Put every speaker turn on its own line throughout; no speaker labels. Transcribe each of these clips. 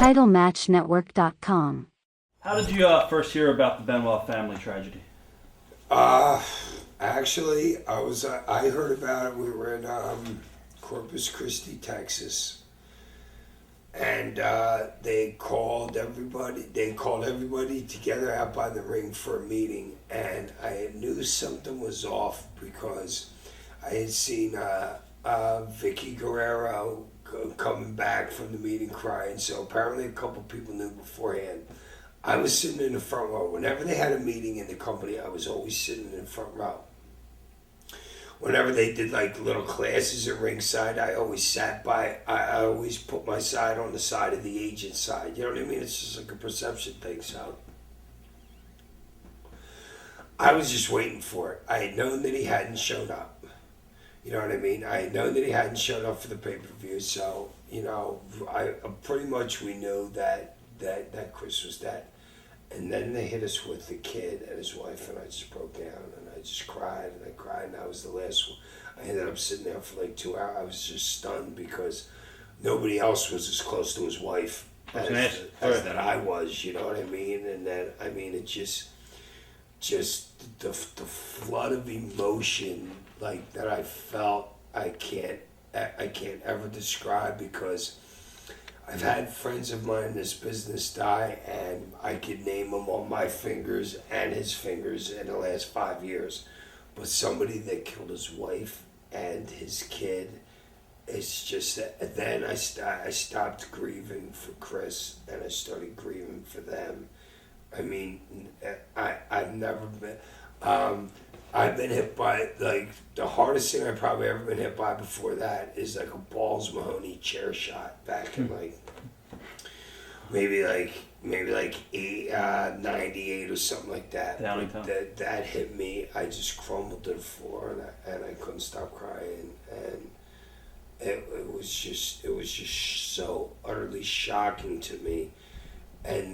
TitleMatchNetwork.com.
How did you first hear about the Benoit family tragedy?
Actually, I heard about it. We were in Corpus Christi, Texas, and they called everybody. They called everybody together out by the ring for a meeting, and I knew something was off because I had seen Vicky Guerrero coming back from the meeting crying. So apparently, a couple people knew beforehand. I was sitting in the front row. Whenever they had a meeting in the company, I was always sitting in the front row. Whenever they did like little classes at ringside, I always sat by, I always put my side on the side of the agent's side. You know what I mean? It's just like a perception thing, so. I was just waiting for it. I had known that he hadn't shown up. You know what I mean? I had known that he hadn't shown up for the pay-per-view, so, you know, I pretty much we knew that Chris was dead. And then they hit us with the kid and his wife, and I just broke down, and I just cried, and that was the last one. I ended up sitting there for like 2 hours. I was just stunned because nobody else was as close to his wife as that I was, you know what I mean? And then, I mean, it just the flood of emotion, like, that I felt, I can't ever describe, because I've had friends of mine in this business die, and I could name them on my fingers and his fingers in the last 5 years. But somebody that killed his wife and his kid, it's just that. Then I stopped grieving for Chris, and I started grieving for them. I mean, I've never been. I've been hit by, like, the hardest thing I've probably ever been hit by before that is like a Balls Mahoney chair shot back in like maybe like 98 or something like that. That hit me. I just crumbled to the floor, and I couldn't stop crying, and it was just so utterly shocking to me. And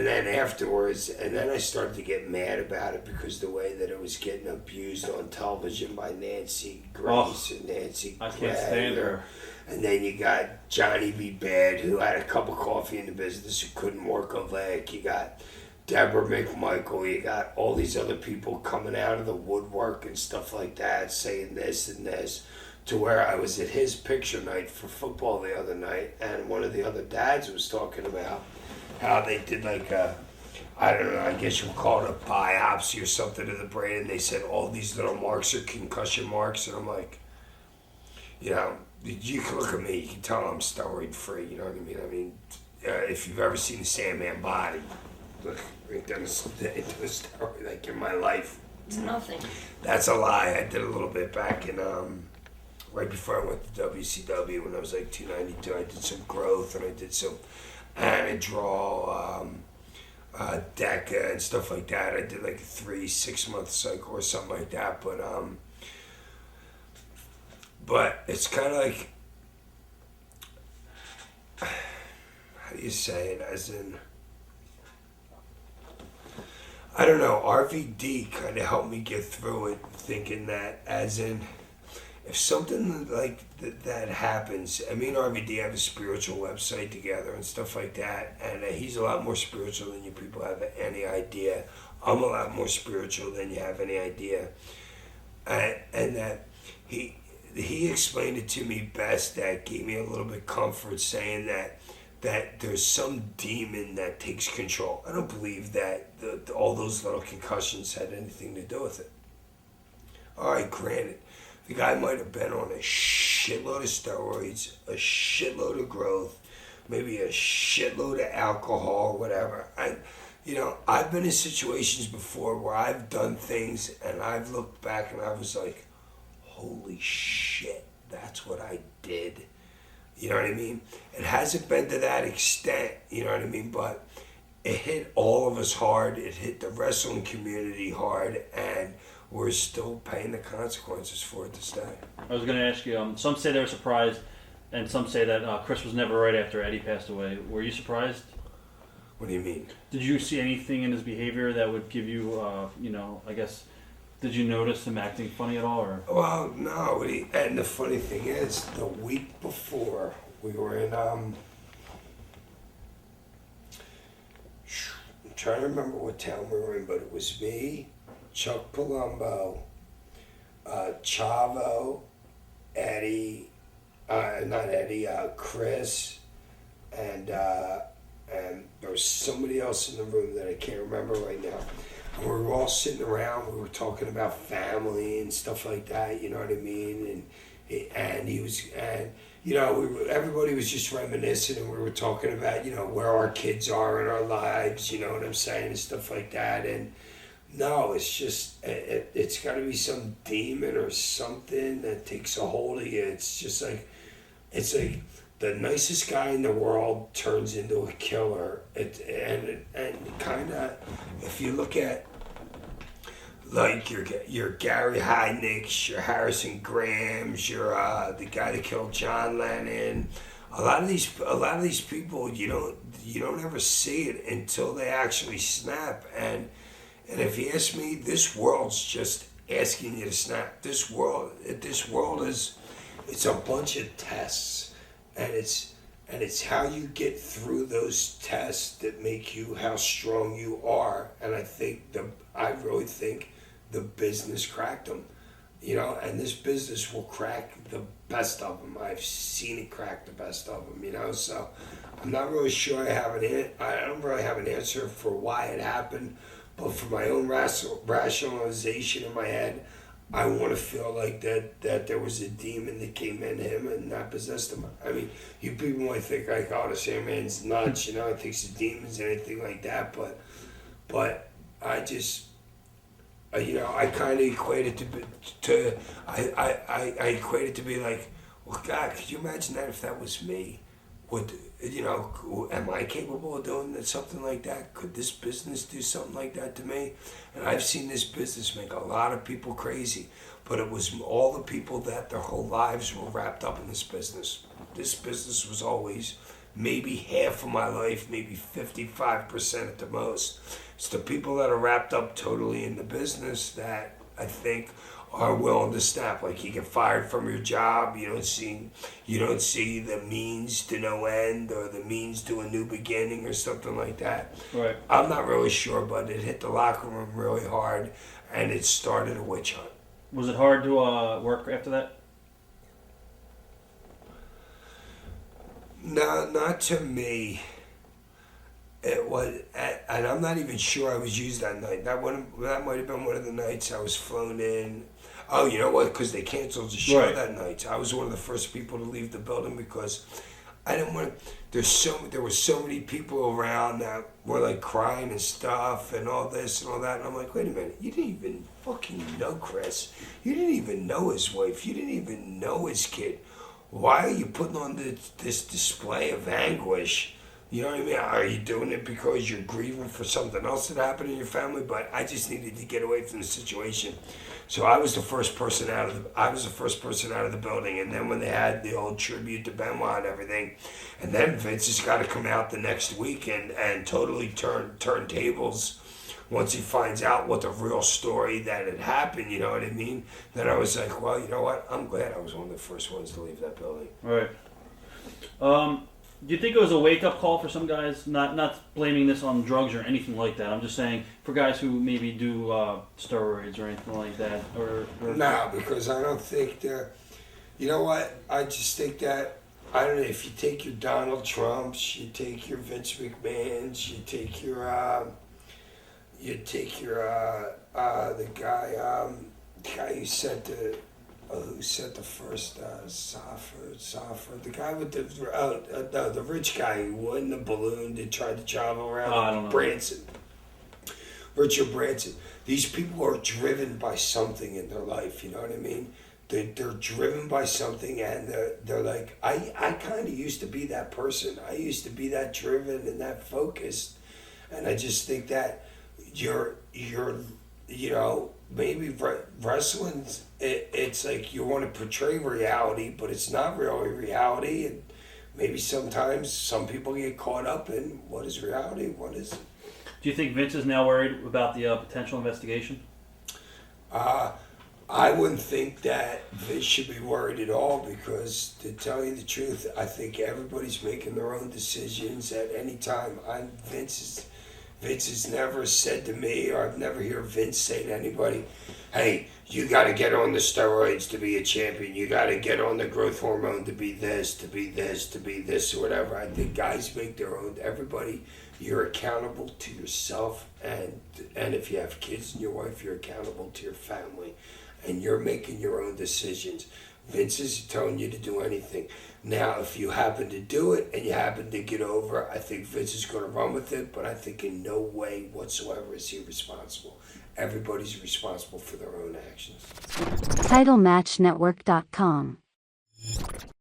then afterwards, and then I started to get mad about it because the way that it was getting abused on television by Nancy Grace and Nancy Gray. I can't stand her. And then you got Johnny B. Bad, who had a cup of coffee in the business, who couldn't work a leg. You got Deborah McMichael. You got all these other people coming out of the woodwork and stuff like that, saying this and this, to where I was at his picture night for football the other night, and one of the other dads was talking about how they did like I don't know, I guess you would call it a biopsy or something of the brain, and they said all these little marks are concussion marks, and I'm like, you know, you can look at me, you can tell I'm steroid free, you know what I mean? I mean, if you've ever seen the Sandman body, look, right down the steroid, like in my life.
It's nothing.
That's a lie. I did a little bit back in, right before I went to WCW when I was like 292, I did some growth, and I did some Anadrol, DECA and stuff like that. I did like a 3-6 month cycle or something like that. But it's kind of like, how do you say it? As in, I don't know. RVD kind of helped me get through it, thinking that as in, if something like that happens, I mean, RVD have a spiritual website together and stuff like that, and he's a lot more spiritual than you people have any idea. I'm a lot more spiritual than you have any idea. And that he explained it to me best, that gave me a little bit comfort, saying that there's some demon that takes control. I don't believe that all those little concussions had anything to do with it. All right, granted. The guy might have been on a shitload of steroids, a shitload of growth, maybe a shitload of alcohol, whatever. I've been in situations before where I've done things and I've looked back and I was like, holy shit, that's what I did. You know what I mean? It hasn't been to that extent, you know what I mean? But it hit all of us hard. It hit the wrestling community hard, and we're still paying the consequences for it to stay.
I was going to ask you, some say they were surprised, and some say that Chris was never right after Eddie passed away. Were you surprised?
What do you mean?
Did you see anything in his behavior that would give you, I guess, did you notice him acting funny at all? Or?
Well, no. And the funny thing is, the week before, we were in trying to remember what town we were in, but it was me, Chuck Palumbo, Chavo, Eddie, not Eddie, Chris, and there was somebody else in the room that I can't remember right now. And we were all sitting around. We were talking about family and stuff like that. You know what I mean? And he was, and you know, everybody was just reminiscing, and we were talking about, you know, where our kids are in our lives. You know what I'm saying, and stuff like that. And no, it's just it's got to be some demon or something that takes a hold of you. It's just like, it's like the nicest guy in the world turns into a killer. And kind of, if you look at like your Gary Heidniks, your Harrison Grahams, your the guy that killed John Lennon, a lot of these people, you don't ever see it until they actually snap. And if you ask me, this world's just asking you to snap. This world is, it's a bunch of tests, and it's how you get through those tests that make you how strong you are. And I really think the business cracked them, you know, and this business will crack the best of them. I've seen it crack the best of them, you know. So I'm not really sure I don't really have an answer for why it happened. But for my own rationalization in my head, I want to feel like that there was a demon that came in him and that possessed him. I mean, you people might think like, oh, the Sandman's nuts, you know, it takes the demons and anything like that. But I just, you know, I kind of equate it I equate it to be like, well, God, could you imagine that if that was me? You know, am I capable of doing something like that? Could this business do something like that to me? And I've seen this business make a lot of people crazy, but it was all the people that their whole lives were wrapped up in this business. This business was always maybe half of my life, maybe 55% at the most. It's the people that are wrapped up totally in the business that I think are willing to snap. Like, you get fired from your job, you don't see the means to no end or the means to a new beginning or something like that.
Right.
I'm not really sure, but it hit the locker room really hard, and it started a witch hunt.
Was it hard to work after that?
No, not to me. It was, and I'm not even sure I was used that night. That might have been one of the nights I was flown in. Oh, you know what? Because they canceled the show that night. I was one of the first people to leave the building because I didn't want. There were so many people around that were like crying and stuff and all this and all that. And I'm like, wait a minute, you didn't even fucking know Chris. You didn't even know his wife. You didn't even know his kid. Why are you putting on this display of anguish? You know what I mean? Are you doing it because you're grieving for something else that happened in your family? But I just needed to get away from the situation. So I was the first person out of the building. And then when they had the old tribute to Benoit and everything, and then Vince has got to come out the next week and totally turn tables once he finds out what the real story that had happened, you know what I mean? Then I was like, well, you know what? I'm glad I was one of the first ones to leave that building.
Right. Do you think it was a wake-up call for some guys? Not blaming this on drugs or anything like that. I'm just saying for guys who maybe do steroids or anything like that. Or
no, because I don't think that. You know what? I just think that, I don't know, if you take your Donald Trumps, you take your Vince McMahons, you take your the guy who said the first Safford, the guy with the rich guy who won the balloon that tried to travel around,
I don't know.
Branson, Richard Branson. These people are driven by something in their life, you know what I mean? They're driven by something, and they're like, I kind of used to be that person. I used to be that driven and that focused, and I just think that you're you know, maybe wrestling, it's like you want to portray reality, but it's not really reality, and maybe sometimes some people get caught up in what is reality, what is.
Do you think Vince is now worried about the potential investigation?
I wouldn't think that Vince should be worried at all, because to tell you the truth, I think everybody's making their own decisions at any time. Vince Vince has never said to me, or I've never heard Vince say to anybody, hey, you got to get on the steroids to be a champion. You got to get on the growth hormone to be this, to be this, to be this, or whatever. I think guys make their own. Everybody, you're accountable to yourself, and if you have kids and your wife, you're accountable to your family, and you're making your own decisions. Vince is telling you to do anything. Now, if you happen to do it and you happen to get over, I think Vince is going to run with it, but I think in no way whatsoever is he responsible. Everybody's responsible for their own actions.
TitleMatchNetwork.com